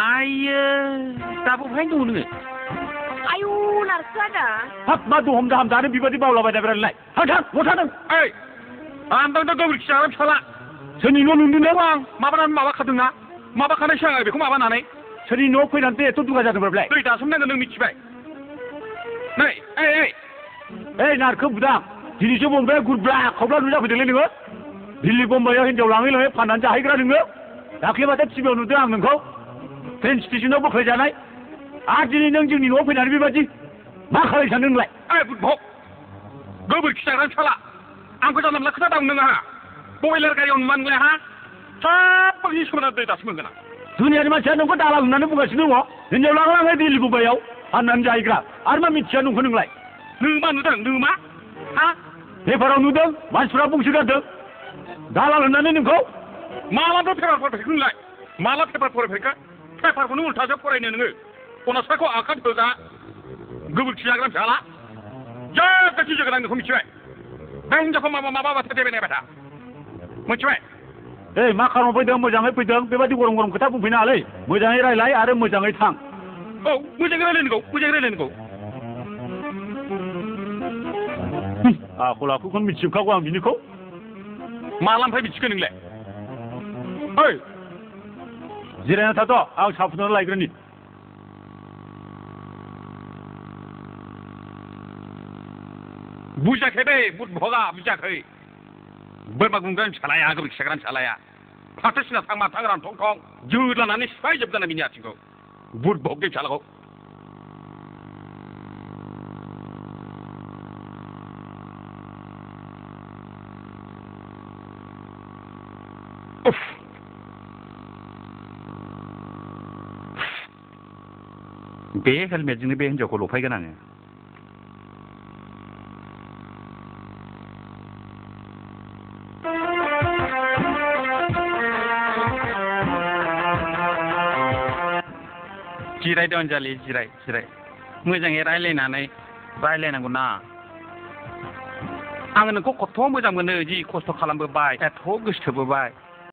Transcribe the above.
आयो दाबो बहाय दङ नोङो आयु नारसोआ दा हाब मा दहम दाहाम जानो बेबायदि बावलाबायना बेरायलाय थां थां थादों ओइ आंथ' गोबोरखि जाग्रा फिसाला सोरनि न' नुदों नों आं माबानानै माबाखादोंना माबाखानायसो आं बेखौ माबानानै सोरनि न'आव फैनानै एथ' दुगा जादों बेलाय दै दासोमनांगोन नों मिथिबाय नै ओइ नारखो बुदां दिनैसो बम्बाया गुरब्ला खावब्ला नुजाफैदोंलै नोङो दिल्ली बम्बाइआव हिनजाव लाङै लाङै फाननानै जाहैग्रा नोङो दाख्लैबाथाय टिभिआव नुदों आं नोंखौ ट्रेन स्टेसनाव बोख्लायजानाय आरो दिनै नों जोंनि न'आव फैनानै बेबायदि मा खालाय सानदों नोंलाय ओइ बुदबक गोबोरखि जाग्रा फिसाला आंखौ जानला मोनला खोथा दां नोंहा बयलार गारियाव नुवा नोंलाय हा साबनि सोमोनां दै दासो मोनगोन आं दुनियानि मानसिया नोंखौ दालाल होननानै बुंगासिनो दङ हिनजाव लाङै लाङै दिल्ली बम्बाइआव फाननानै जाहैग्रा आरो मा मिथिया नोंखौ नोंलाय नों मा नुदों नों मा हा पेपाराव नुदों मानसिफ्रा बुंसोगारदों दालाल होननानै नोंखौ मालाथ' पेपार फरायफैखो नोंलाय माला पेपार फरायफैखो पेपारखौनो उल्थासो फरायनो नोङो अनासाखौ आखाद होगा गोबोरखि जाग्रा फिसाला जा गासै जागोन आं नोंखौ मिथिबाय दा हिनजावखौ माबा बाथ्रा देबाय बाथा मिथिबाय ओइ मा खालामनो फैदों मोजाङै फैदों बेबायदि गरम गरम खोथा बुंफैनाङालै मोजाङै रायलाय आरो मोजाङै थां औ मोजाङै रायलायनांगौ आखल आखुखौनो मिथिजोबखागौ आं बिनिखौ मालानिफ्राय मिथिखो नोंलाय ओइ जिरायना थाथ' आं साहा फुदुंना लायग्रोनि बुजियाखै दै बुदबका बुजियाखै बोरमा गुमग्रानि फिसालाया गोबोरखि जाग्रानि फिसालाया फाथो सिना थां माथां रानथं थं जोदलानानै सिफायजोबजाना बिनि आथिंखौ बुदबक दै फिसालाखौ बे हेलमेटजोंनो बे हिनजावखौ लफायगोन आङो जिरायदो अनजालि जिराय मोजाङै रायलायनांगौ ना आङो नोंखौ खथ' मोजां मोनो जि खस्थ' खालामबोबाय एथ' गोसो थोबोबाय